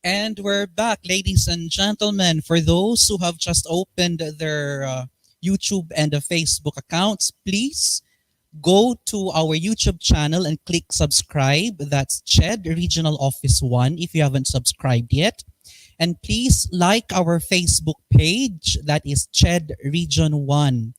And we're back, ladies and gentlemen. For those who have just opened their YouTube and Facebook accounts, please go to our YouTube channel and click subscribe. That's CHED Regional Office 1 if you haven't subscribed yet. And please like our Facebook page, that is CHED Region 1.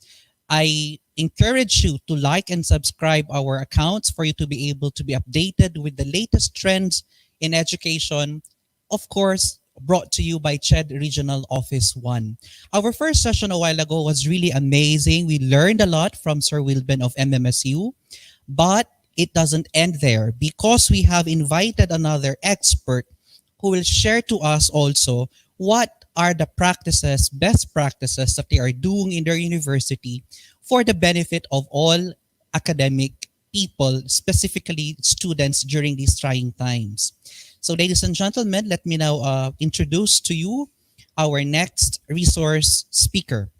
I encourage you to like and subscribe our accounts for you to be able to be updated with the latest trends in education, of course, brought to you by CHED Regional Office 1. Our first session a while ago was really amazing. We learned a lot from Sir Wilben of MMSU, but it doesn't end there because we have invited another expert who will share to us also what are the practices, best practices that they are doing in their university for the benefit of all academic people, specifically students during these trying times. So ladies and gentlemen, let me now introduce to you our next resource speaker.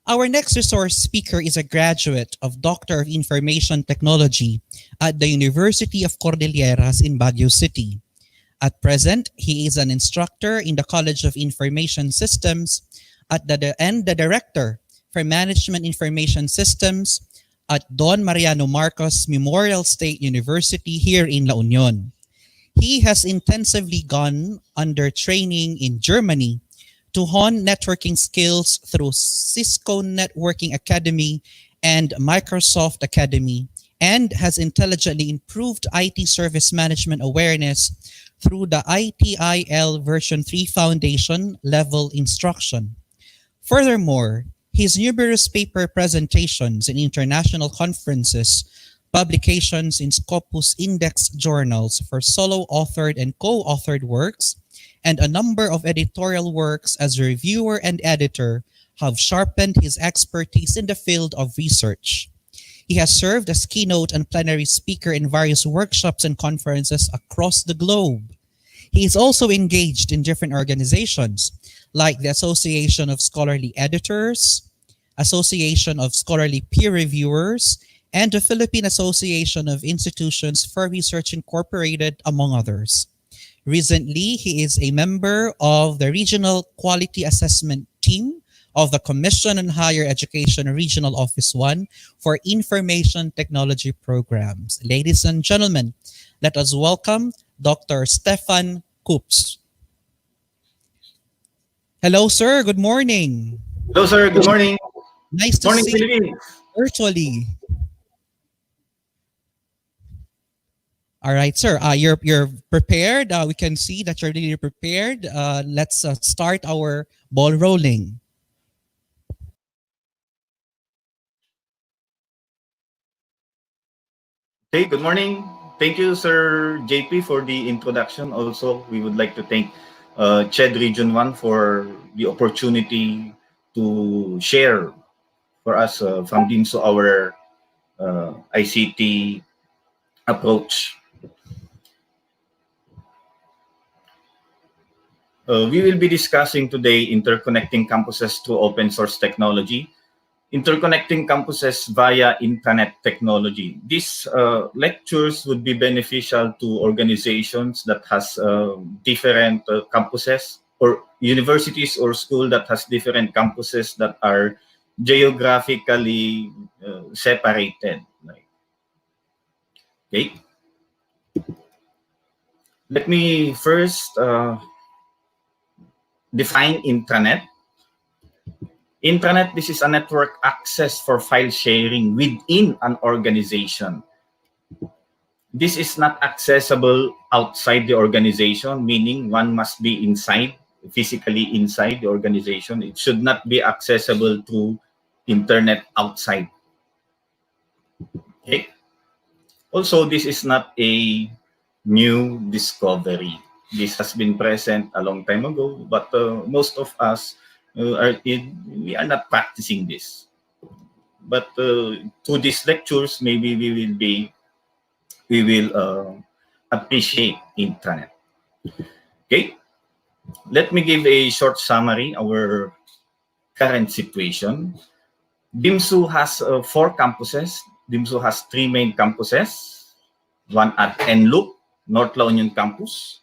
Our next resource speaker is a graduate of Doctor of Information Technology at the University of Cordilleras in Baguio City. At present, he is an instructor in the College of Information Systems and the Director for Management Information Systems at Don Mariano Marcos Memorial State University here in La Union. He has intensively gone under training in Germany to hone networking skills through Cisco Networking Academy and Microsoft Academy, and has intelligently improved IT service management awareness through the ITIL version 3 foundation level instruction. Furthermore, his numerous paper presentations in international conferences, publications in Scopus Index journals for solo authored and co-authored works, and a number of editorial works as a reviewer and editor have sharpened his expertise in the field of research. He has served as keynote and plenary speaker in various workshops and conferences across the globe. He is also engaged in different organizations like the Association of Scholarly Editors, Association of Scholarly Peer Reviewers, and the Philippine Association of Institutions for Research Incorporated, among others. Recently, he is a member of the Regional Quality Assessment Team of the Commission on Higher Education Regional Office 1 for Information Technology Programs. Ladies and gentlemen, let us welcome Dr. STEPHAN KUPSCH. Hello, sir. Good morning. Hello, sir. Good morning. Nice to Morning, see Philippines. you virtually. All right, sir. You're prepared. We can see that you're really prepared. Let's start our ball rolling. Okay, good morning. Thank you, Sir JP, for the introduction. Also, we would like to thank CHED Region 1 for the opportunity to share for us from DMMMSU our ICT approach. We will be discussing today interconnecting campuses through open source technology, interconnecting campuses via intranet technology. These lectures would be beneficial to organizations that has different campuses, or universities or school that has different campuses that are geographically separated. Okay. Let me first define intranet. Intranet, this is a network access for file sharing within an organization. This is not accessible outside the organization, meaning one must be inside, physically inside the organization. It should not be accessible through internet outside. Okay. Also, this is not a new discovery. This has been present a long time ago, but most of us we are not practicing this. But through these lectures, maybe we will appreciate intranet. Okay, let me give a short summary of our current situation. DMMMSU has 4 campuses. DMMMSU has 3 main campuses. One at NLUP, North La Union Campus,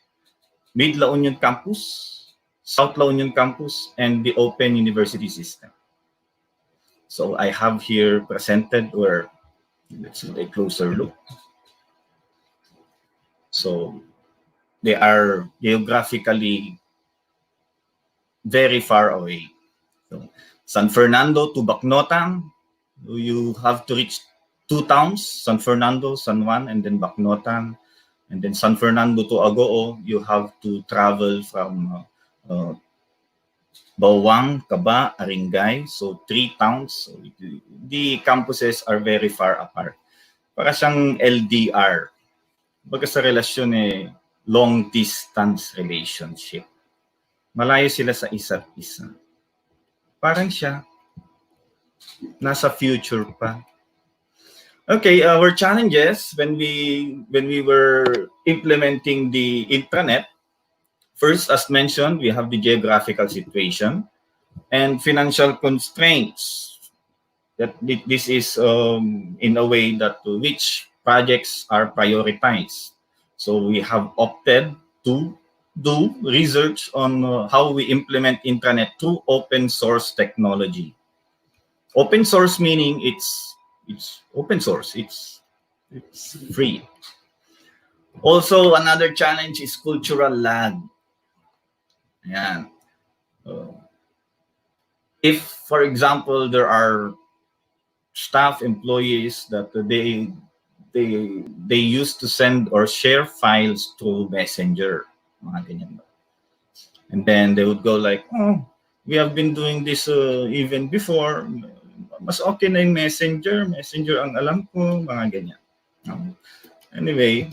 Mid La Union Campus, South La Union Campus, and the Open University System. So I have here presented where, let's do a closer look. So they are geographically very far away. So San Fernando to Bacnotan, you have to reach 2 towns, San Fernando, San Juan, and then Bacnotan. And then San Fernando to Agoo, you have to travel from Bawang, Kaba, Aringay. So 3 towns. So the campuses are very far apart. Para siyang LDR. Baga sa relasyon long distance relationship. Malayo sila sa isa't isa. Parang siya nasa future pa. Okay, our challenges when we were implementing the intranet. First, as mentioned, we have the geographical situation and financial constraints. That this is in a way that which projects are prioritized. So we have opted to do research on how we implement intranet through open source technology. Open source meaning it's open source. It's free. Also, another challenge is cultural lag. Yeah. If, for example, there are staff employees that they used to send or share files through Messenger, mga ganyan. And then they would go like, oh, we have been doing this even before. Mas okay na yung Messenger ang alam ko, mga ganyan. Anyway,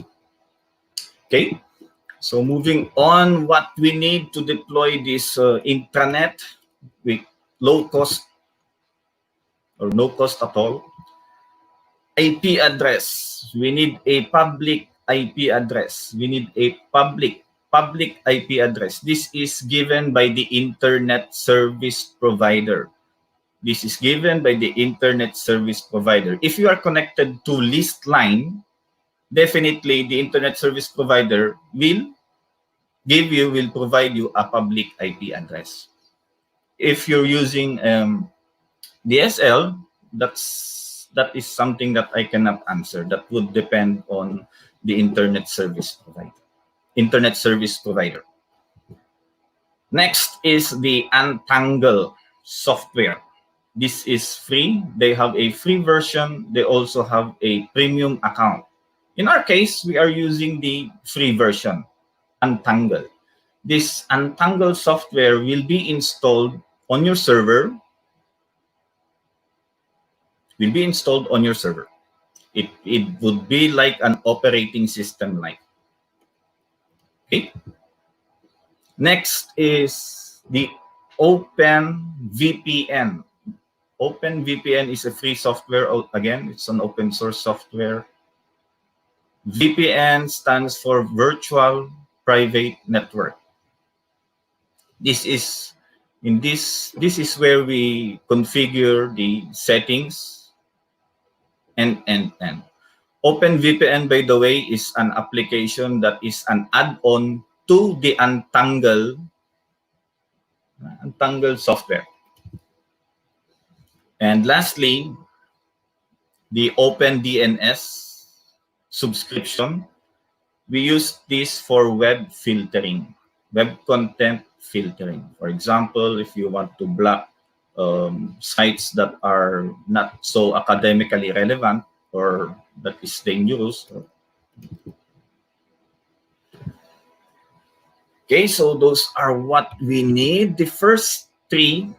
okay. So moving on, what we need to deploy this intranet with low cost or no cost at all. IP address. We need a public IP address. We need a public IP address. This is given by the internet service provider. This is given by the internet service provider. If you are connected to list line, definitely the internet service provider will provide you a public IP address. If you're using DSL, that is something that I cannot answer. That would depend on the internet service provider. Next is the Untangle software. This is free. They have a free version. They also have a premium account. In our case, we are using the free version, Untangle. This Untangle software will be installed on your server. It would be like an operating system like. Okay. Next is the Open VPN. OpenVPN is a free software. Again, it's an open source software. VPN stands for Virtual Private Network. This is where we configure the settings and. OpenVPN, by the way, is an application that is an add-on to the Untangle software. And lastly, the OpenDNS subscription. We use this for web filtering, web content filtering. For example, if you want to block sites that are not so academically relevant or that is dangerous. Okay, so those are what we need. The first three,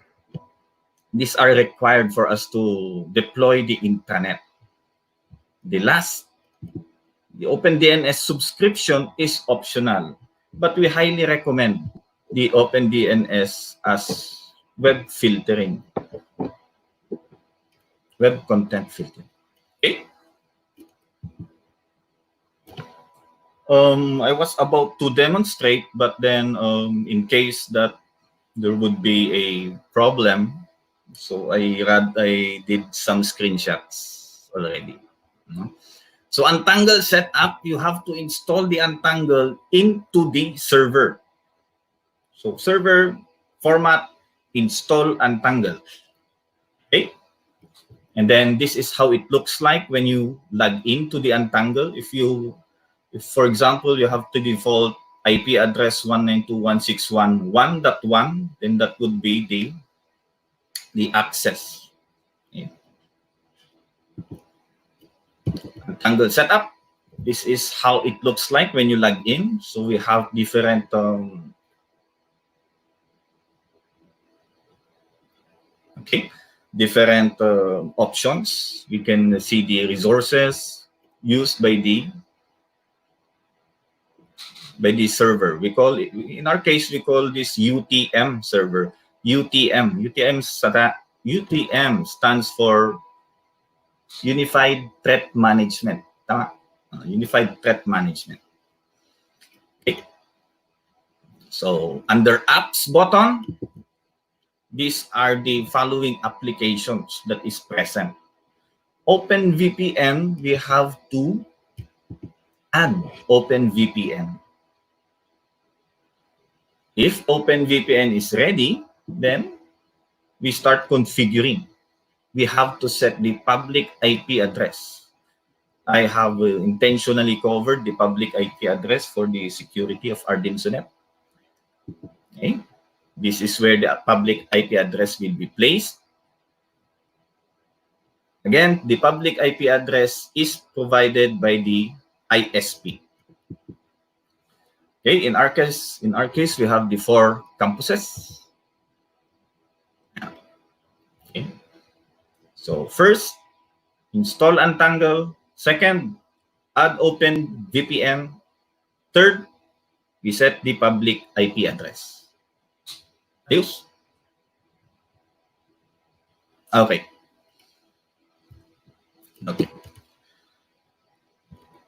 these are required for us to deploy the intranet. The last, the OpenDNS subscription is optional, but we highly recommend the OpenDNS as web filtering, web content filtering. Okay. I was about to demonstrate, but then in case that there would be a problem, so I did some screenshots already. So Untangle setup, you have to install the Untangle into the server. So server format, install Untangle. Okay. And then this is how it looks like when you log into the Untangle. If for example, you have to default IP address 192.168.1.1, then that would be the access. Okay. Untangle setup. This is how it looks like when you log in. So we have different different options. We can see the resources used by the server. We call it, in our case, we call this UTM server. UTM stands for Unified Threat Management. Unified Threat Management. Okay. So under apps button, these are the following applications that is present. OpenVPN, we have to add OpenVPN. If OpenVPN is ready, then we start configuring. We have to set the public IP address. I have intentionally covered the public IP address for the security of RDinSonet. Okay. This is where the public IP address will be placed. Again, the public IP address is provided by the ISP. Okay, in our case, we have the 4 campuses. Okay. So first, install Untangle. Second, add OpenVPN. Third, we set the public IP address. Ayos? Okay. Okay.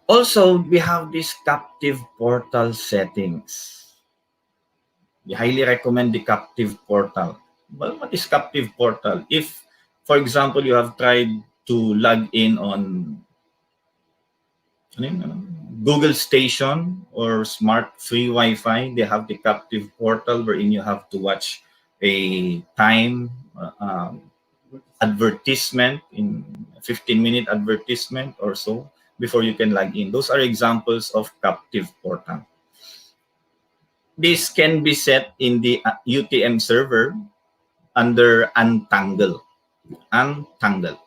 Also, we have this captive portal settings. We highly recommend the captive portal. Well, what is captive portal? If, for example, you have tried to log in on Google Station or Smart Free Wi-Fi, they have the captive portal wherein you have to watch a time advertisement, in 15-minute advertisement or so before you can log in. Those are examples of captive portal. This can be set in the UTM server under Untangle. Untangle.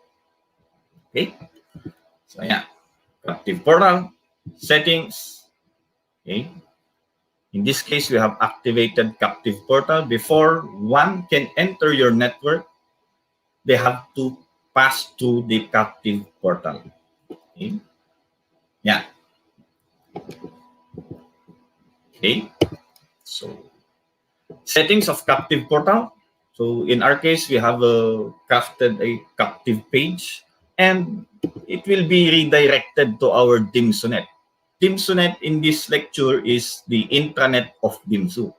Okay. So yeah, captive portal settings. Okay. In this case, we have activated captive portal. Before one can enter your network, they have to pass through the captive portal. Okay. Yeah. Okay. So settings of captive portal. So in our case, we have crafted a captive page, and it will be redirected to our DMSUnet. DMSUnet in this lecture is the intranet of DMSU.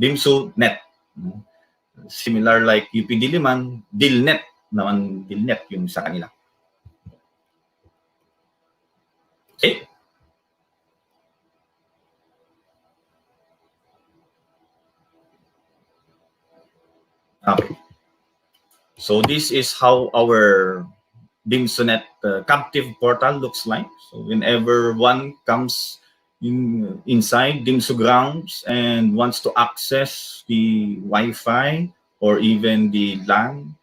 DMSU net. Similar like UP Diliman, DILNet naman, DILNet yung sa kanila. Okay? Okay. So this is how our DMSUnet captive portal looks like. So whenever one comes inside DMSU grounds and wants to access the Wi-Fi or even the LAN,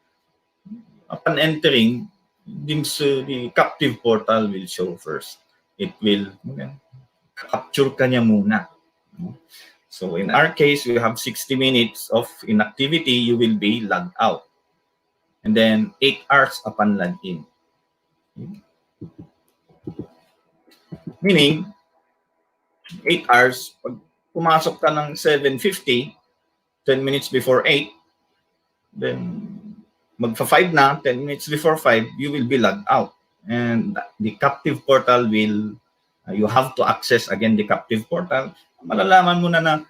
upon entering, the captive portal will show first. It will capture ka niya muna. So in our case, we have 60 minutes of inactivity, you will be logged out. And then 8 hours upon login. Meaning, 8 hours, pag pumasok ka ng 7:50, 10 minutes before 8, then magpa-5 na, 10 minutes before 5, you will be logged out. And the captive portal will, you have to access again the captive portal. Malalaman mo na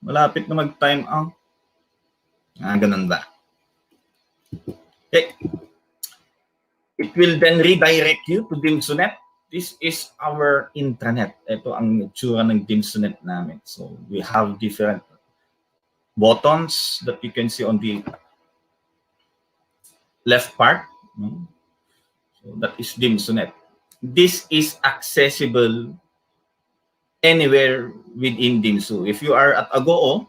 malapit na mag-time out. Ganun ba? Okay. It will then redirect you to DMSUnet. This is our intranet. Ito ang itsura ng DMSUnet namin. So we have different buttons that you can see on the left part. So that is DMSUnet. This is accessible anywhere within DMSU. If you are at Agoo,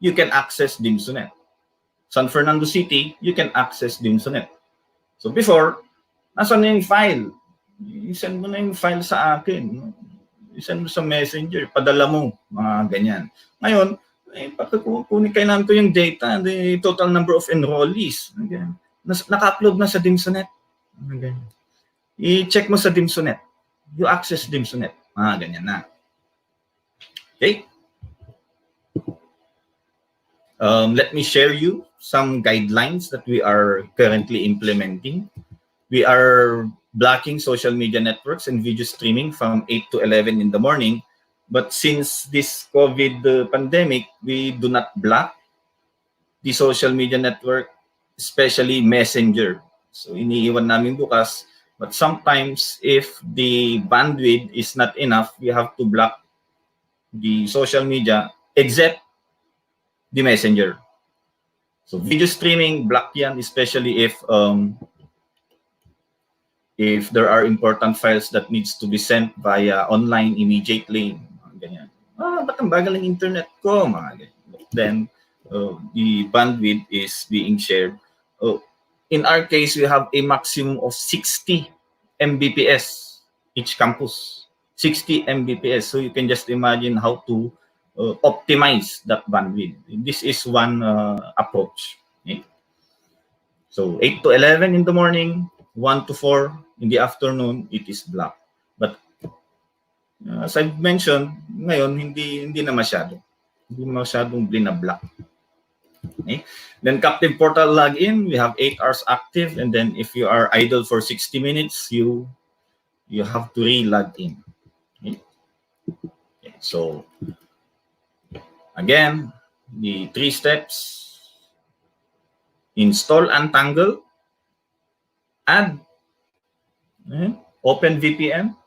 you can access DMSUnet. San Fernando City, you can access DMSUnet. So before, nasan na yung file? I-send mo na yung file sa akin. I-send mo sa messenger, padala mo, mga ganyan. Ngayon, kukunin kailangan ko yung data, the total number of enrollees. Naka-upload na sa DMSUnet. I-check mo sa DMSUnet. You access DMSUnet. Ganyan na. Okay? Let me share you some guidelines that we are currently implementing. We are blocking social media networks and video streaming from 8 to 11 in the morning. But since this COVID pandemic, we do not block the social media network, especially Messenger. So iniiwan namin bukas. But sometimes if the bandwidth is not enough, we have to block the social media except the Messenger. So video streaming, block yan, especially if there are important files that needs to be sent via online immediately. Ganyan. Ba't ang bagal ng internet ko? Then the bandwidth is being shared. In our case, we have a maximum of 60 Mbps each campus. 60 Mbps. So you can just imagine how to optimize that bandwidth. This is one approach. Okay? So 8 to 11 in the morning, 1 to 4 in the afternoon, it is blocked. But as I've mentioned, ngayon hindi na masyado. Hindi masyadong blina-block. Okay? Then captive portal login, we have 8 hours active, and then if you are idle for 60 minutes, you have to re-log in. Okay? Okay, so again, the 3 steps: install Untangle, add OpenVPN,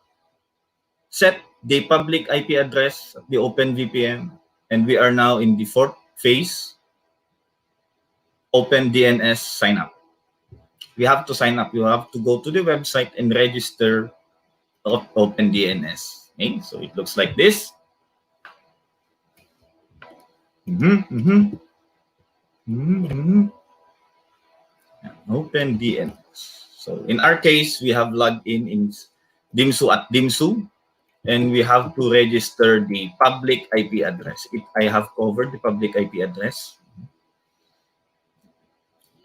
set the public IP address of the OpenVPN, and we are now in the 4th phase, OpenDNS sign up. We have to sign up. You have to go to the website and register OpenDNS. Okay? So it looks like this. OpenDNS. So in our case, we have logged in DMSU at DMSU, and we have to register the public IP address. I have covered the public IP address.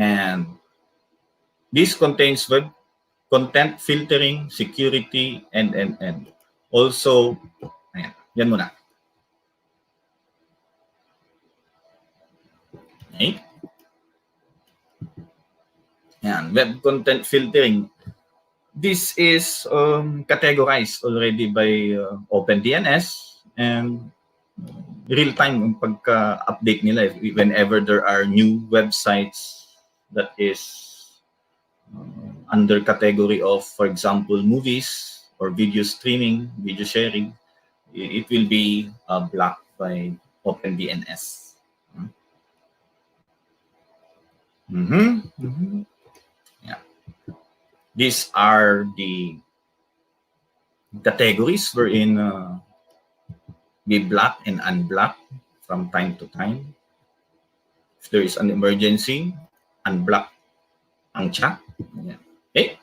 And this contains web content filtering, security, and. Also, yan muna. Okay? Yan, web content filtering. This is categorized already by OpenDNS, and real-time yung pagka-update nila whenever there are new websites that is under category of, for example, movies or video streaming, video sharing, it will be blocked by OpenDNS. Yeah. These are the categories wherein we block and unblock from time to time. If there is an emergency, unblock ang chat. Yeah. Okay.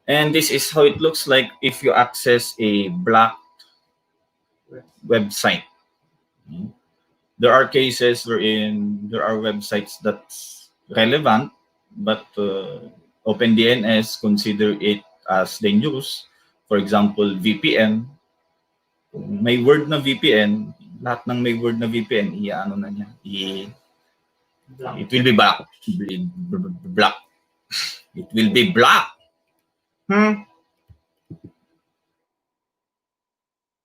And this is how it looks like if you access a blocked website. There are cases wherein there are websites that's relevant, but OpenDNS consider it as dangerous. For example, VPN. Kung may word na VPN, lahat ng may word na VPN, i-ano na niya, it will be blocked. Blocked. It will be blocked.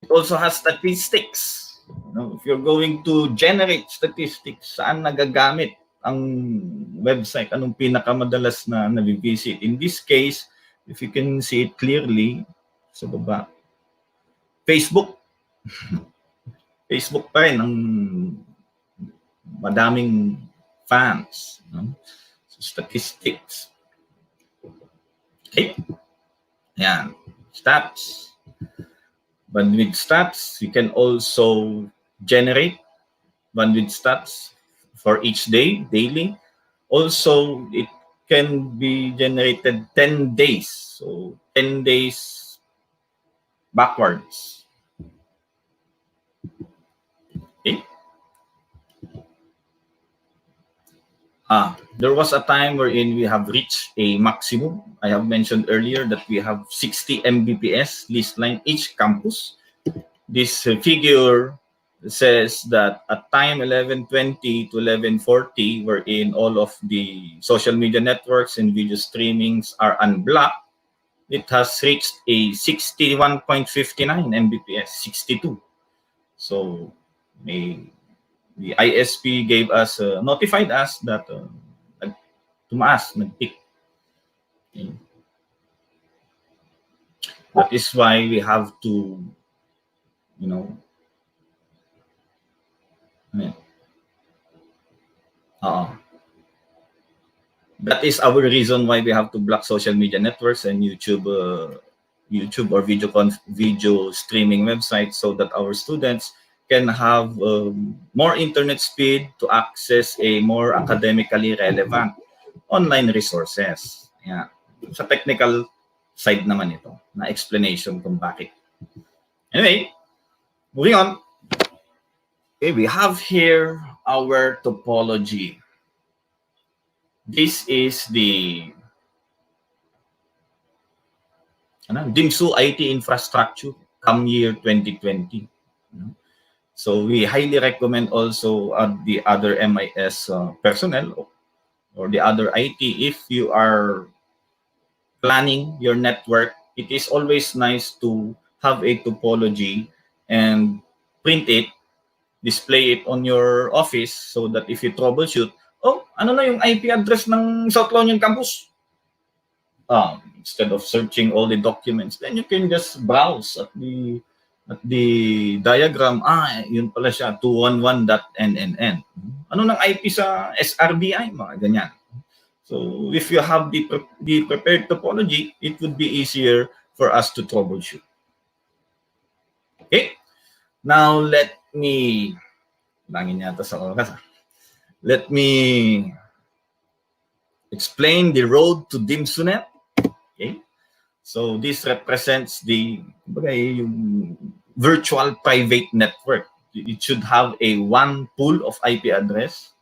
It also has statistics. If you're going to generate statistics, saan nagagamit ang website, anong pinakamadalas na nabivisit. In this case, if you can see it clearly, sa baba, Facebook. Facebook pa rin ang madaming fans. So, statistics. Okay? Yan. Stats. Bandwidth stats, you can also generate bandwidth stats for each day, daily. Also, it can be generated 10 days. So, 10 days backwards. Okay? There was a time wherein we have reached a maximum. I have mentioned earlier that we have 60 Mbps leased line each campus. This figure says that at time 11:20 to 11:40, wherein all of the social media networks and video streamings are unblocked, it has reached a 61.59 Mbps, 62. So the ISP gave us, notified us that tumaas, nag-peak. Okay. That is why we have to, that is our reason why we have to block social media networks and YouTube or video streaming websites, so that our students can have more internet speed to access a more academically relevant online resources. Yeah. Sa technical side naman ito, na explanation kung bakit. Anyway, moving on. Okay, we have here our topology. This is the DMMMSU IT infrastructure come year 2020. So we highly recommend also the other MIS personnel or the other IT, if you are planning your network, it is always nice to have a topology and print it, display it on your office, so that if you troubleshoot, ano na yung IP address ng South La Union campus? Instead of searching all the documents, then you can just browse at the diagram. Yun pala siya, 211.nnn. Ano ng IP sa SRBI? Mga ganyan. So if you have the prepared topology, it would be easier for us to troubleshoot. Okay? Now let me explain the road to DMSUnet. Okay? So this represents the virtual private network. It should have a one pool of IP address.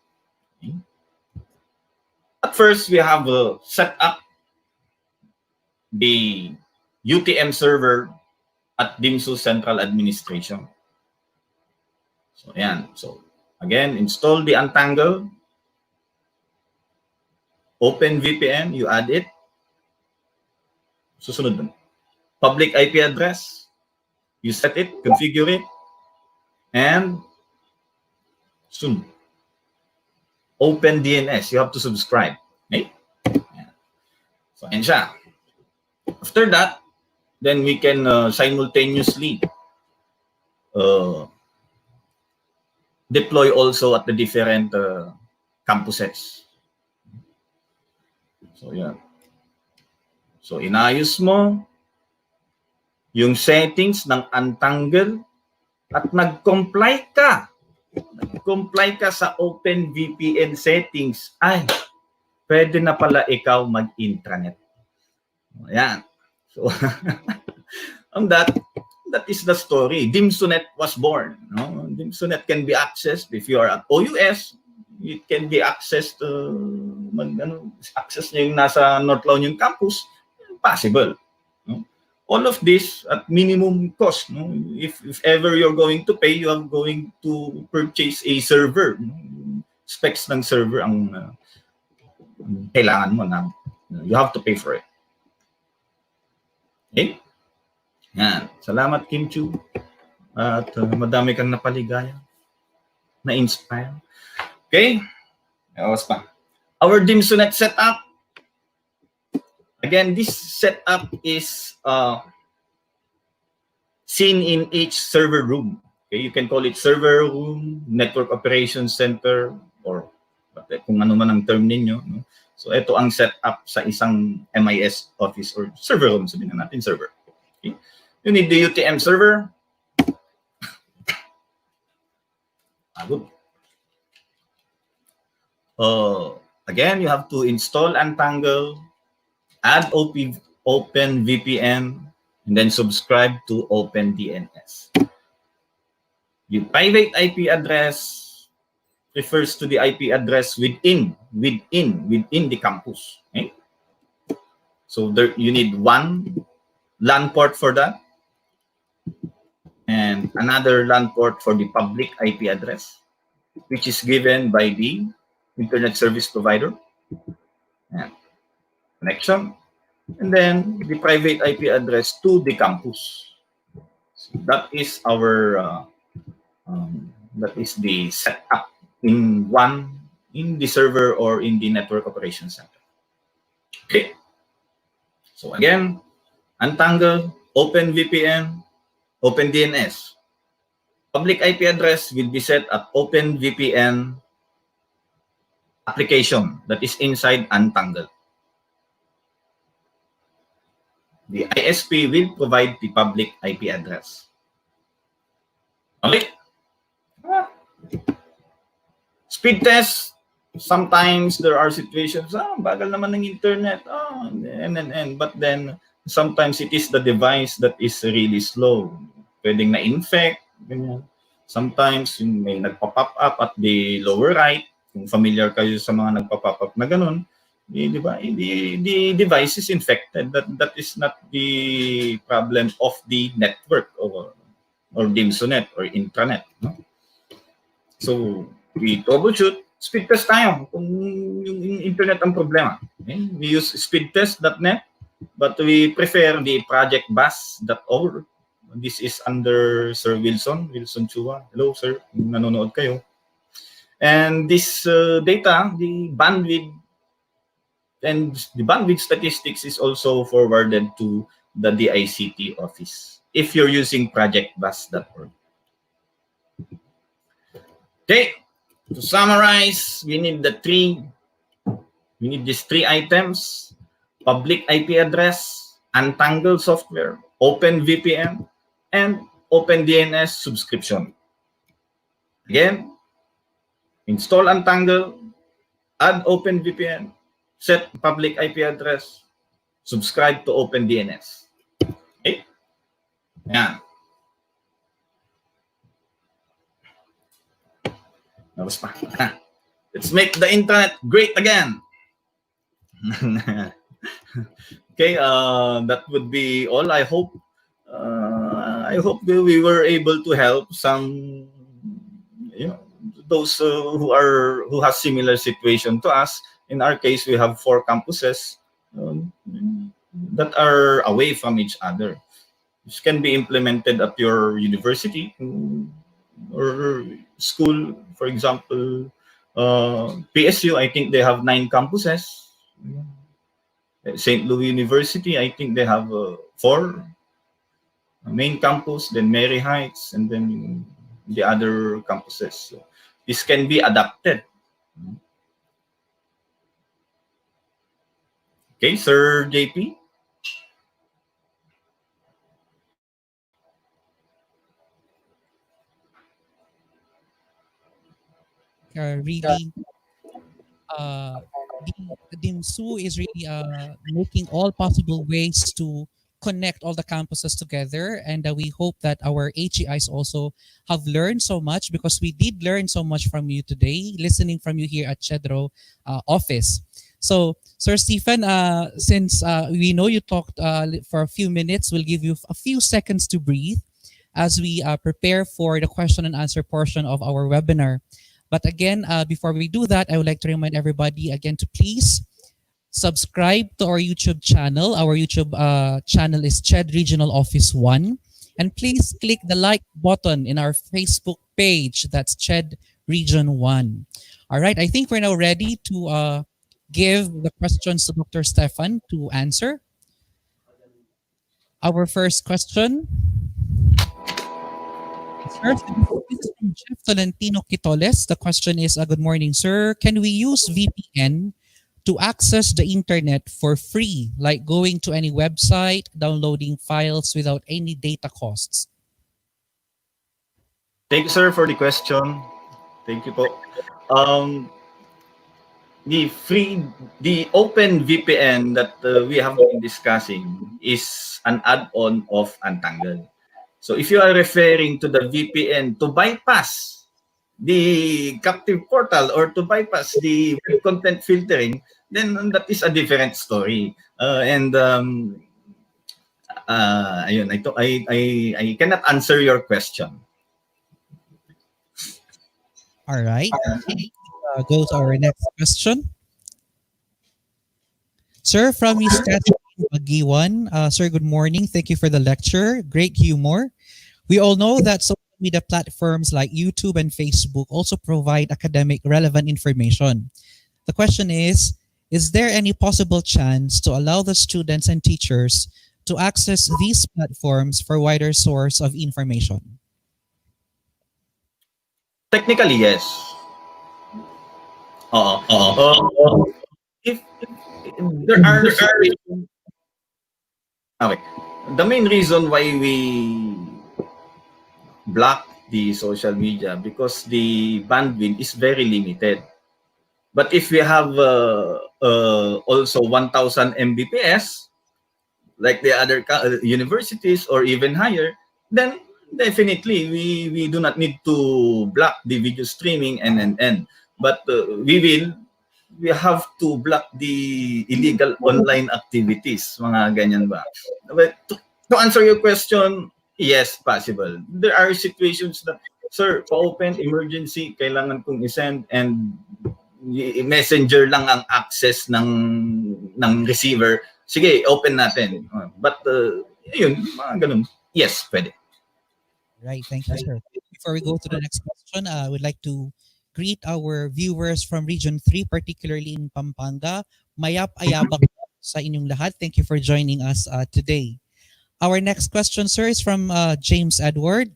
Okay? At first, we have set up the UTM server at DMSU Central Administration. So, ayan. So, Again, install the Untangle, open VPN, you add it. Susunod dun. Public IP address, you set it, configure it, and soon. Open DNS, you have to subscribe. Okay? So, ayan siya. After that, then we can simultaneously deploy also at the different campuses. So, yan. So, inayos mo yung settings ng Untangle at nag-comply ka. Nag-comply ka sa OpenVPN settings. Ay, pwede na pala ikaw mag-intranet. Ayan. So, on that is the story. DMSUnet was born. No? DMSUnet can be accessed if you are at OUS. It can be accessed access nyo yung nasa North La Union campus. Possible. No? All of this at minimum cost. No? If ever you're going to pay, you are going to purchase a server. No? Specs ng server ang kailangan mo na. You have to pay for it. Okay? Yan. Salamat, Kim Chu. At madami kang napaligaya. Na-inspire. Okay? Awas pa. Our DMSUnet setup. Again, this setup is seen in each server room. Okay? You can call it server room, network operations center, or kung ano man ang term ninyo. No? So, ito ang setup sa isang MIS office or server room. Sabihin na natin server. Okay? You need the UTM server. Good. Again, you have to install Untangle, add OpenVPN, and then subscribe to OpenDNS. The private IP address refers to the IP address within the campus. Okay? So there you need one LAN port for that, and another LAN port for the public IP address, which is given by the internet service provider. And connection, and then the private IP address to the campus. So that is our that is the setup in the server or in the network operations center. Okay. So again, Untangle, OpenVPN, OpenDNS. Public IP address will be set at OpenVPN application that is inside Untangle. The ISP will provide the public IP address. Okay. Speed test. Sometimes there are situations, bagal naman ng internet, but then sometimes it is the device that is really slow. Pwedeng na-infect, ganyan. Sometimes may nagpa-pop up at the lower right, kung familiar kayo sa mga nagpa-pop up na ganun, the device is infected. That is not the problem of the network or DMSUnet or intranet. No? So, we troubleshoot, speed test tayo kung yung internet ang problema. Okay? We use speedtest.net, but we prefer the projectbus.org. This is under Sir Wilson Chua. Hello, sir. Nanonood kayo. And this data, the bandwidth statistics is also forwarded to the DICT office if you're using projectbus.org. Okay. To summarize, we need these three items: public IP address, Untangle software, OpenVPN, and OpenDNS subscription. Again, install Untangle, add OpenVPN, set public IP address, subscribe to OpenDNS. Okay? Yan. Let's make the internet great again. Okay, that would be all. I hope we were able to help some, those who has similar situation to us. In our case, we have 4 campuses that are away from each other. This can be implemented at your university or school. For example, PSU, I think they have 9 campuses. St. Louis University, I think they have 4 main campus, then Mary Heights, and then the other campuses. So this can be adapted. Okay, Sir JP? Really, the DMSU is really making all possible ways to connect all the campuses together, and we hope that our HEIs also have learned so much, because we did learn so much from you today, listening from you here at Chedro office. So, Sir Stephen, since we know you talked for a few minutes, we'll give you a few seconds to breathe as we prepare for the question and answer portion of our webinar. But again, before we do that, I would like to remind everybody again to please subscribe to our YouTube channel. Our YouTube channel is CHED Regional Office 1. And please click the like button in our Facebook page. That's CHED Region 1. All right, I think we're now ready to give the questions to Dr. Stephan to answer. Our first question. Sir, this is from Jeff Tolentino Quitoles. The question is, good morning, sir. Can we use VPN to access the internet for free, like going to any website, downloading files without any data costs? Thank you, sir, for the question. Thank you po. The open VPN that we have been discussing is an add-on of Untangled. So if you are referring to the VPN to bypass the captive portal or to bypass the web content filtering, then that is a different story. Ayun, I cannot answer your question. All right. Go to our next question. Sir, from Eustace Magiwan. Sir, good morning. Thank you for the lecture. Great humor. We all know that social media platforms like YouTube and Facebook also provide academic relevant information. The question is there any possible chance to allow the students and teachers to access these platforms for wider source of information? Technically, yes. If there are okay, the main reason why we block the social media because the bandwidth is very limited. But if we have also 1,000 Mbps, like the other universities or even higher, then definitely we do not need to block the video streaming and. But we have to block the illegal online activities, mga ganyan ba? But to answer your question, yes, possible. There are situations that, sir, pa-open, emergency, kailangan kong isend and messenger lang ang access ng receiver. Sige, open natin. But yun, mga ganun. Yes, pwede. Right, thank you, sir. Before we go to the next question, I would like to greet our viewers from Region 3, particularly in Pampanga. Mayap-ayabak sa inyong lahat. Thank you for joining us today. Our next question, sir, is from James Edward.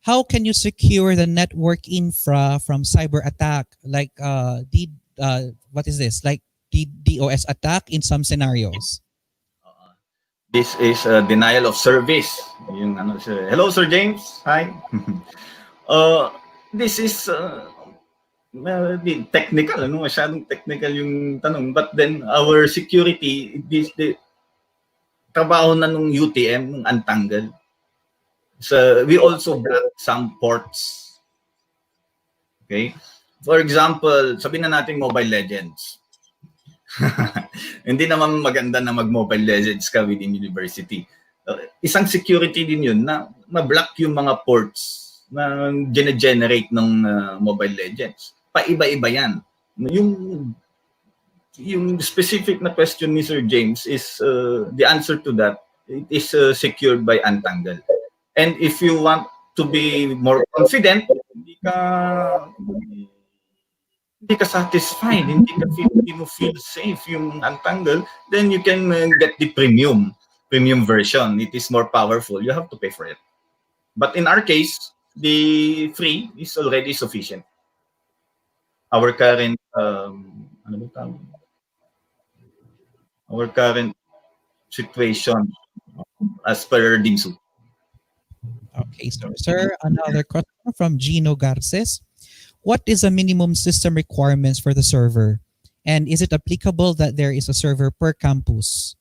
How can you secure the network infra from cyber attack? Like, what is this? Like DOS attack in some scenarios? This is denial of service. Yung, hello, Sir James. Hi. This is technical, masyadong technical yung tanong. But then our security, the trabaho na nung UTM, nung Untangled. So we also block some ports. Okay? For example, sabihin na natin Mobile Legends. Hindi naman maganda na mag-Mobile Legends ka within university. Isang security din yun na ma-block yung mga ports na generate ng Mobile Legends. Paiba-iba yan. Yung specific na question ni Sir James is the answer to that, it is secured by Untangle. And if you want to be more confident, hindi ka satisfied, hindi mo feel safe yung Untangle, then you can get the premium version. It is more powerful. You have to pay for it. But in our case, the free is already sufficient. Our current our current situation as per DMSU. Okay, sir, another question from Gino Garces. What is the minimum system requirements for the server? And is it applicable that there is a server per campus?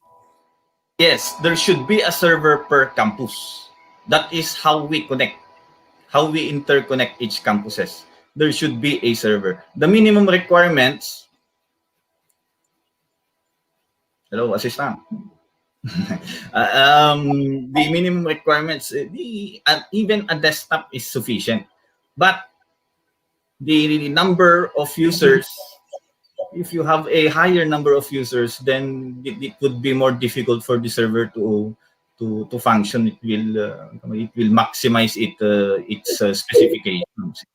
Yes, there should be a server per campus. That is how we connect, how we interconnect each campuses. There should be a server. The minimum requirements. Hello, assistant. The minimum requirements, even a desktop is sufficient. But the number of users, if you have a higher number of users, then it would be more difficult for the server to function. It will maximize its specifications.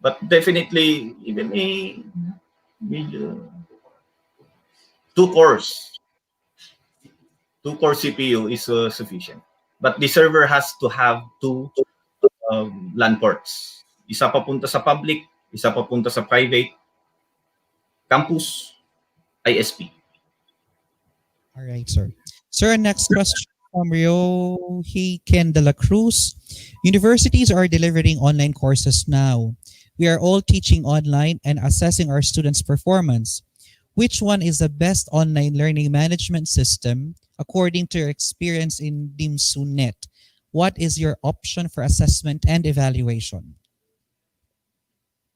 But definitely, even two core CPU is sufficient. But the server has to have two LAN ports. Isa papunta sa public, isa papunta sa private, campus, ISP. All right, sir. Sir, next question from Ryohi Ken de la Cruz. Universities are delivering online courses now. We are all teaching online and assessing our students' performance. Which one is the best online learning management system according to your experience in DMSU.net? What is your option for assessment and evaluation?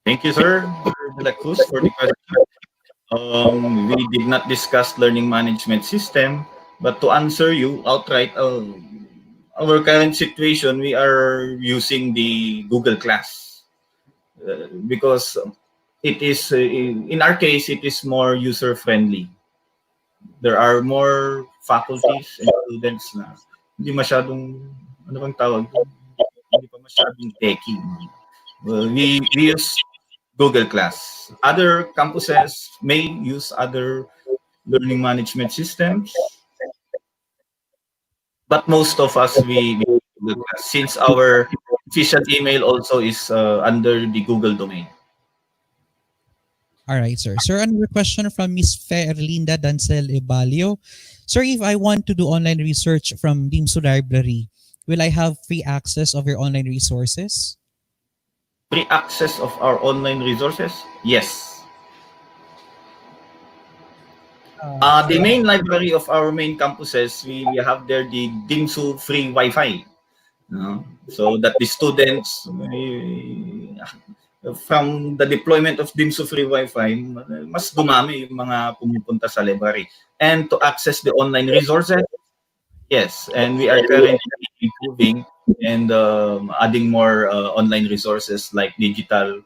Thank you, sir, de la Cruz, for the question. We did not discuss learning management system, but to answer you outright, our current situation, we are using the Google Class because it is, in our case, it is more user-friendly. There are more faculties and students na hindi masyadong, ano bang tawag? Hindi pa masyadong techy. We use Google Class. Other campuses may use other learning management systems, but most of us, we use Google Class since our official email also is under the Google domain. All right, sir. Sir, another question from Miss Ferlinda Dancel Ebalio. Sir, if I want to do online research from DMSU Library, will I have free access of your online resources? Free access of our online resources? Yes. The main library of our main campuses, we have there the DMSU free Wi-Fi. So that the students, from the deployment of DMSU free Wi-Fi, mas dumami yung mga pumupunta sa library. And to access the online resources, yes. And we are currently improving and adding more online resources like digital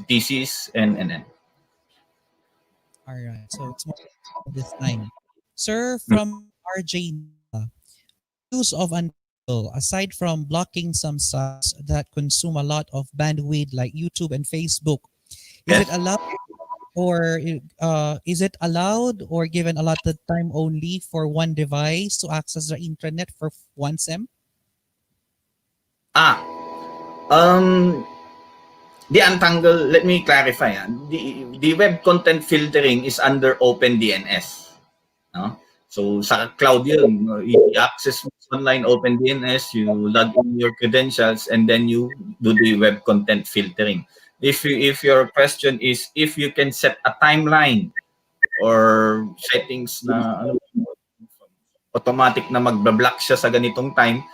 thesis and NN. All right. So it's more this time. Sir, from RJ, the use of Untangle, aside from blocking some sites that consume a lot of bandwidth like YouTube and Facebook, is it allowed or is it allowed or given allotted time only for one device to access the intranet for one SEM? The Untangle, let me clarify. The web content filtering is under OpenDNS. No? So sa cloud yun, i-access mo online OpenDNS, you log in your credentials, and then you do the web content filtering. If your question is if you can set a timeline or settings na automatic na magba-block siya sa ganitong time,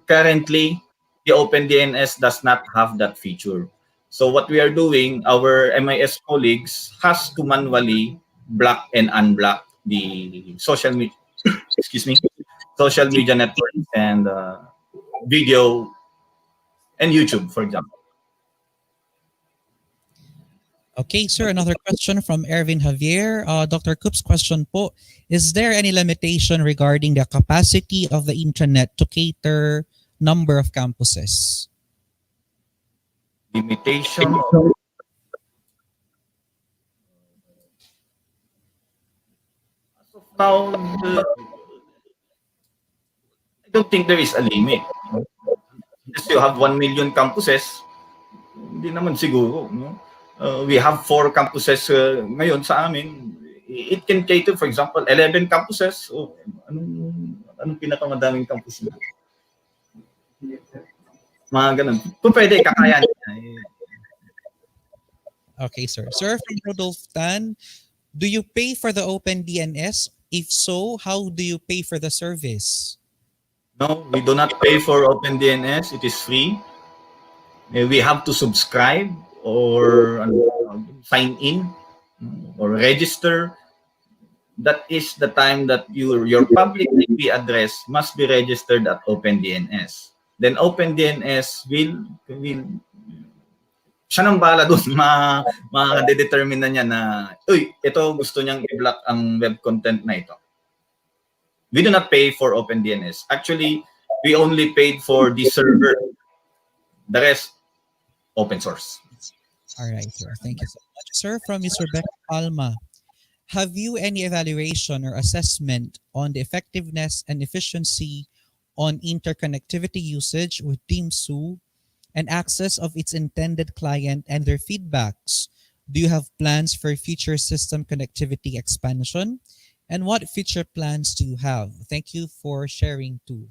currently the OpenDNS does not have that feature. So what we are doing, our MIS colleagues has to manually block and unblock the social media, social media networks and video and YouTube, for example. Okay, sir, another question from Ervin Javier. Dr. Koop's question po, is there any limitation regarding the capacity of the intranet to cater number of campuses? Limitation of, as of now, I don't think there is a limit. Because you have 1 million campuses, hindi naman siguro. No? We have 4 campuses ngayon sa amin. It can cater, for example, 11 campuses. O, anong pinakamadaming campus mo? Mga ganun. Kung pwede, kakayanin. Okay, sir. Sir, from Rodolph Tan, do you pay for the Open DNS? If so, how do you pay for the service? No, we do not pay for OpenDNS. It is free. We have to subscribe or sign in or register. That is the time that your public IP address must be registered at OpenDNS. Then OpenDNS will siya nang bala doon, ma-determine na niya na, uy, ito gusto niyang i-block ang web content na ito. We do not pay for OpenDNS. Actually, we only paid for the server. The rest, open source. All right, sir. Thank you so much. Sir, from Ms. Rebecca Palma, have you any evaluation or assessment on the effectiveness and efficiency on interconnectivity usage with DMMMSU and access of its intended client and their feedbacks? Do you have plans for future system connectivity expansion? And what future plans do you have? Thank you for sharing too.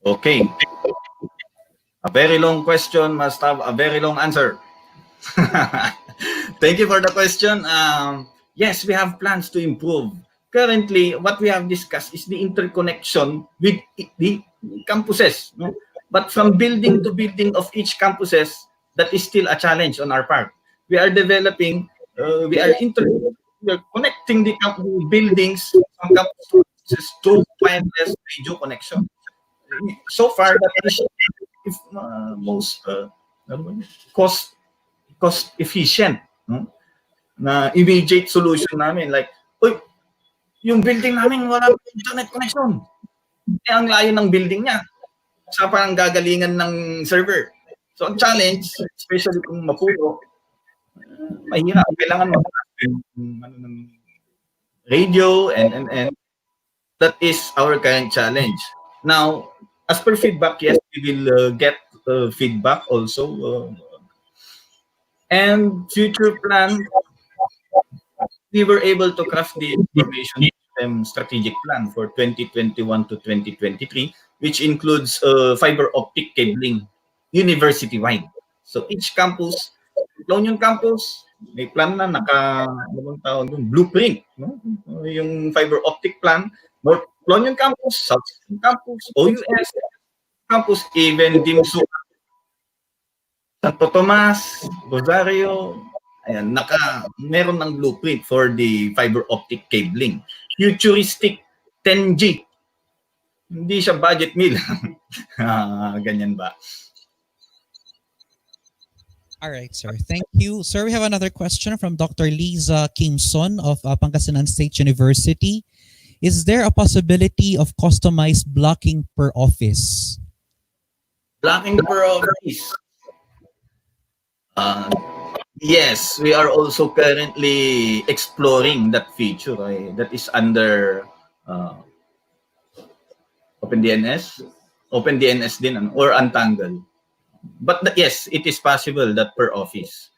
Okay. A very long question must have a very long answer. Thank you for the question. Yes, we have plans to improve. Currently, what we have discussed is the interconnection with the campuses. No? But from building to building of each campuses, that is still a challenge on our part. We are developing, we are connecting the buildings from campuses to wireless radio connection. So far, that is most cost efficient, no? Na immediate solution namin, like, uy, yung building namin wala internet connection. Eh, ang layo ng building niya. Sa parang gagalingan ng server. So, ang challenge, especially kung mapuno, mahirap. Kailangan ng radio and that is our current challenge. Now, as per feedback, yes, we will get feedback also. And future plan, we were able to craft the information system strategic plan for 2021 to 2023, which includes fiber optic cabling university-wide. So each campus, Union campus, may plan na blueprint, no? Yung fiber optic plan, North Union campus, South campus, OUS campus, even DMMMSU, Santo Tomas, Rosario, ayan, meron ng blueprint for the fiber optic cabling. Futuristic 10G. Hindi siya budget meal. Ganyan ba? All right, sir. Thank you. Sir, we have another question from Dr. Liza Kimson of Pangasinan State University. Is there a possibility of customized blocking per office? Blocking per office? Yes, we are also currently exploring that feature. That is under OpenDNS din, or Untangle. But yes, it is possible that per office.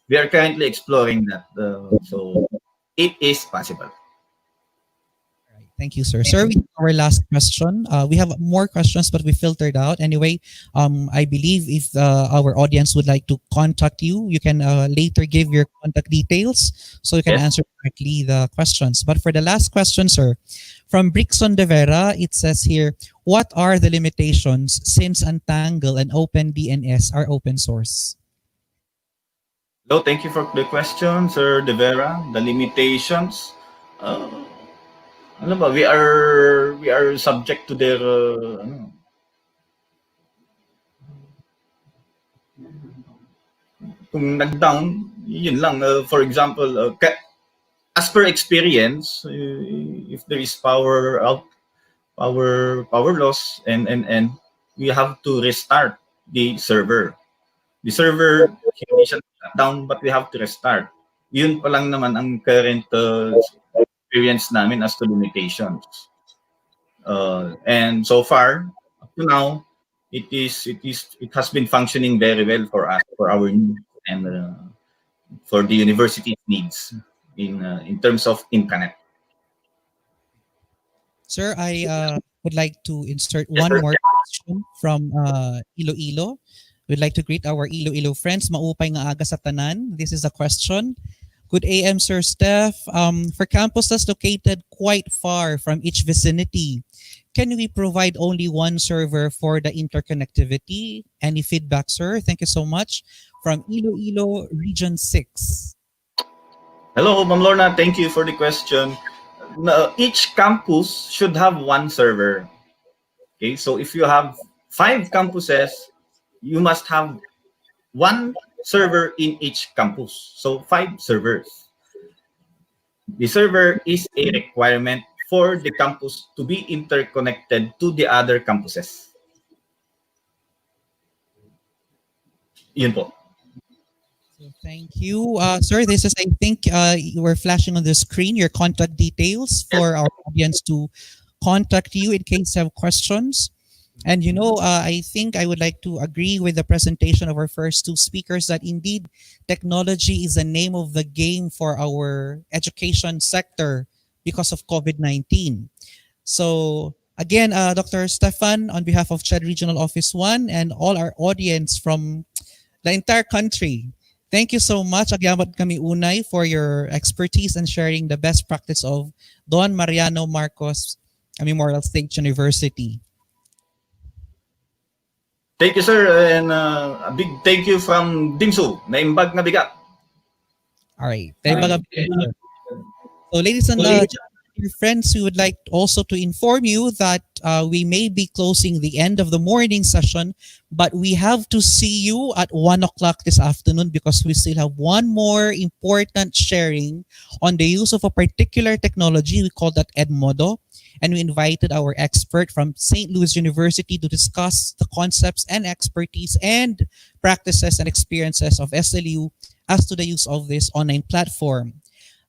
We are currently exploring that. So it is possible. Thank you, sir. Sir, we have our last question. We have more questions, but we filtered out. Anyway, I believe if our audience would like to contact you, you can later give your contact details so you can answer directly the questions. But for the last question, sir, from Brixon de Vera, it says here, what are the limitations since Untangle and OpenDNS are open source? Hello, thank you for the question, Sir de Vera. The limitations, we are subject to their kung nag-down, yun lang. For example, as per experience, if there is power loss, and we have to restart the server. The server hindi siya down, but we have to restart. Yun pa lang naman ang current experience namin as to limitations. And so far, up to now, it has been functioning very well for us, for our needs, and for the university's needs in terms of internet. Sir, I would like to insert Yes, one sir. more question from Iloilo. We'd like to greet our Iloilo friends. Maupay nga aga sa tanan. This is a question. Good AM, Sir Steph. For campuses located quite far from each vicinity, can we provide only one server for the interconnectivity? Any feedback, sir? Thank you so much. From Iloilo, Region 6. Hello, Ma'am Lorna. Thank you for the question. Each campus should have one server. Okay, so if you have 5 campuses, you must have one server in each campus. So 5 servers. The server is a requirement for the campus to be interconnected to the other campuses. Yun po. So thank you, sir. This is, I think, you were flashing on the screen your contact details for our audience to contact you in case they have questions. And I think I would like to agree with the presentation of our first two speakers that indeed technology is the name of the game for our education sector because of COVID-19. So again, Dr. Stephan, on behalf of CHED Regional Office 1 and all our audience from the entire country, thank you so much, Agyamat kami unay, for your expertise and sharing the best practice of Don Mariano Marcos Memorial State University. Thank you, sir. And a big thank you from Dimsu, naimbag na bigat. All right. So, ladies and gentlemen, dear friends, we would like also to inform you that we may be closing the end of the morning session, but we have to see you at 1 o'clock this afternoon because we still have one more important sharing on the use of a particular technology. We call that Edmodo. And we invited our expert from St. Louis University to discuss the concepts and expertise and practices and experiences of SLU as to the use of this online platform.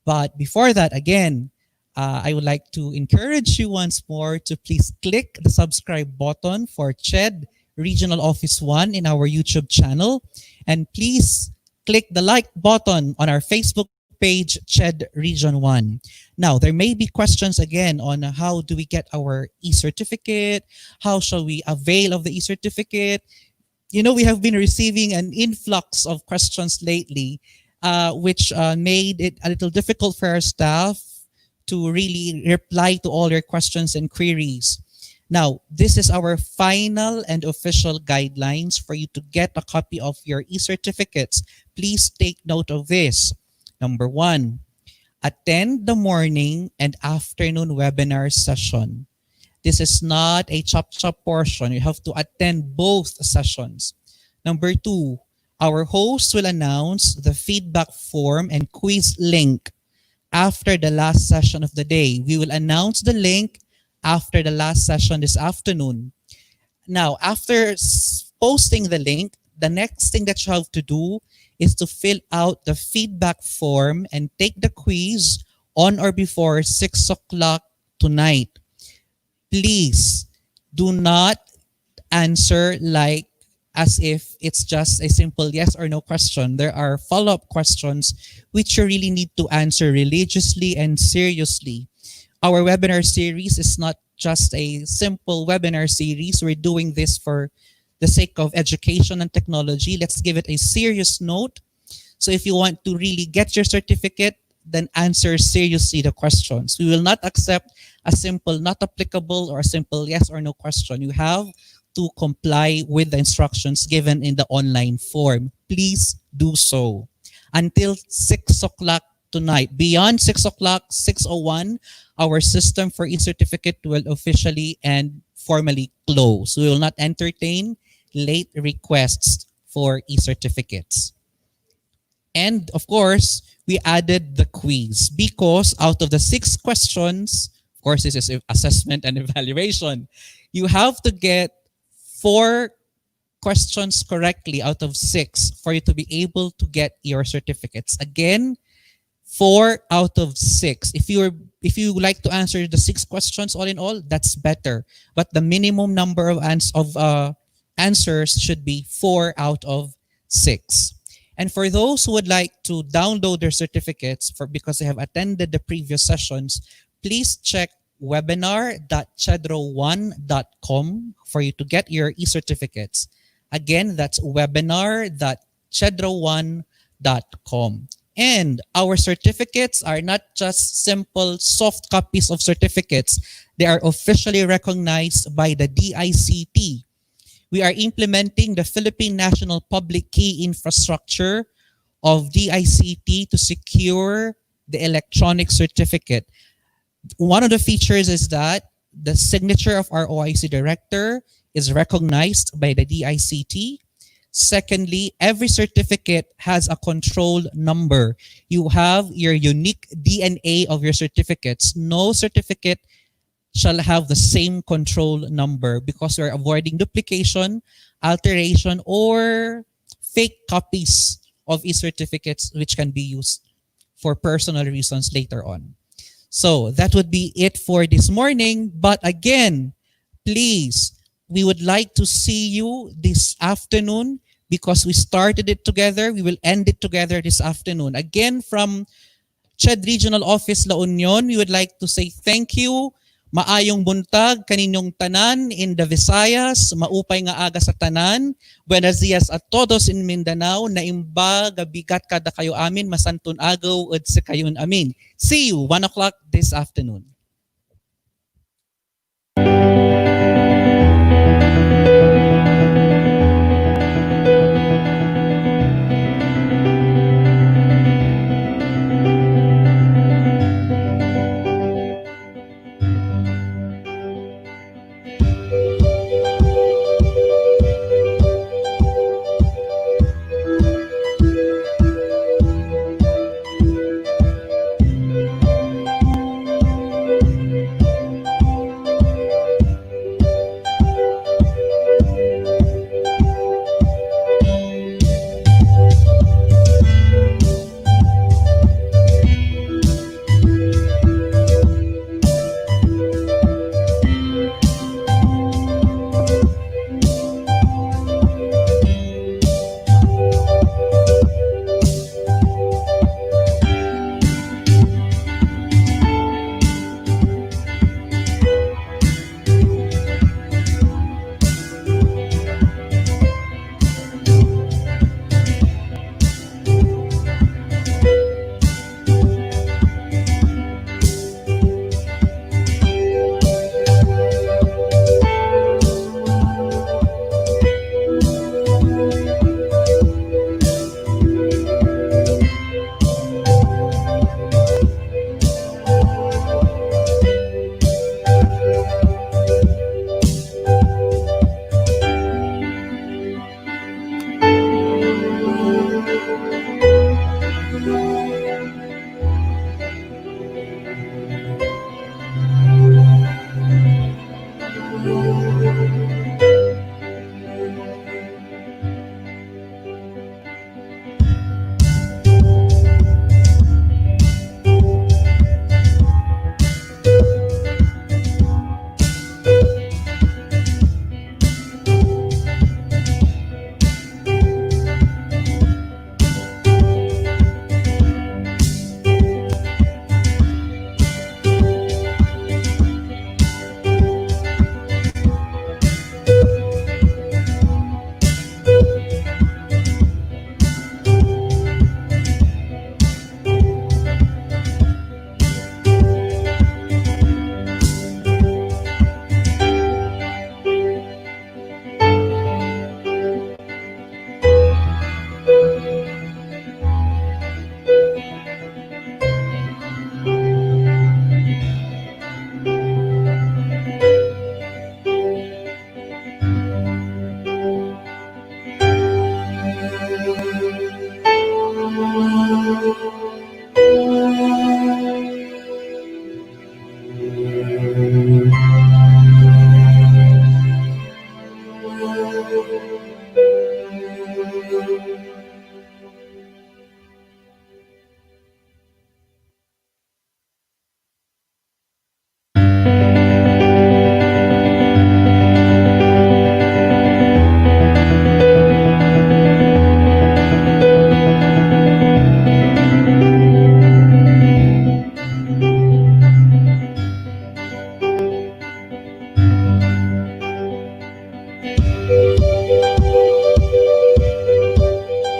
But before that, again, I would like to encourage you once more to please click the subscribe button for CHED Regional Office 1 in our YouTube channel. And please click the like button on our Facebook page, CHED Region 1. Now, there may be questions again on how do we get our e-certificate? How shall we avail of the e-certificate? We have been receiving an influx of questions lately, which made it a little difficult for our staff to really reply to all your questions and queries. Now, this is our final and official guidelines for you to get a copy of your e-certificates. Please take note of this. Number 1, attend the morning and afternoon webinar session. This is not a chop-chop portion. You have to attend both sessions. Number 2, our host will announce the feedback form and quiz link after the last session of the day. We will announce the link after the last session this afternoon. Now, after posting the link, the next thing that you have to do is to fill out the feedback form and take the quiz on or before 6 o'clock tonight. Please do not answer like as if it's just a simple yes or no question. There are follow-up questions which you really need to answer religiously and seriously. Our webinar series is not just a simple webinar series. We're doing this for the sake of education and technology. Let's give it a serious note. So if you want to really get your certificate, then answer seriously the questions. We will not accept a simple not applicable or a simple yes or no question. You have to comply with the instructions given in the online form. Please do so until 6 o'clock tonight. Beyond 6 o'clock, 6:01, our system for e-certificate will officially and formally close. We will not entertain late requests for e-certificates. And of course, we added the quiz because out of the 6 questions, of course, this is assessment and evaluation, you have to get 4 questions correctly out of 6 for you to be able to get your certificates. Again, 4 out of 6. If you like to answer the 6 questions all in all, that's better. But the minimum number of answers should be 4 out of 6. And for those who would like to download their certificates for because they have attended the previous sessions, please check webinar.chedro1.com for you to get your e-certificates. Again, that's webinar.chedro1.com. And our certificates are not just simple soft copies of certificates. They are officially recognized by the DICT. We are implementing the Philippine National Public Key Infrastructure of DICT to secure the electronic certificate. One of the features is that the signature of our OIC director is recognized by the DICT. Secondly, every certificate has a control number. You have your unique DNA of your certificates. No certificate shall have the same control number because we're avoiding duplication, alteration, or fake copies of e-certificates which can be used for personal reasons later on. So that would be it for this morning. But again, please, we would like to see you this afternoon because we started it together. We will end it together this afternoon. Again, from CHED Regional Office La Union, we would like to say thank you. Maayong buntag kaninyong tanan in the Visayas, maupay nga aga sa tanan. Buenos dias at todos in Mindanao, naimba gabigat kada kayo amin, masantun agaw ud sa kayon amin. See you 1 o'clock this afternoon.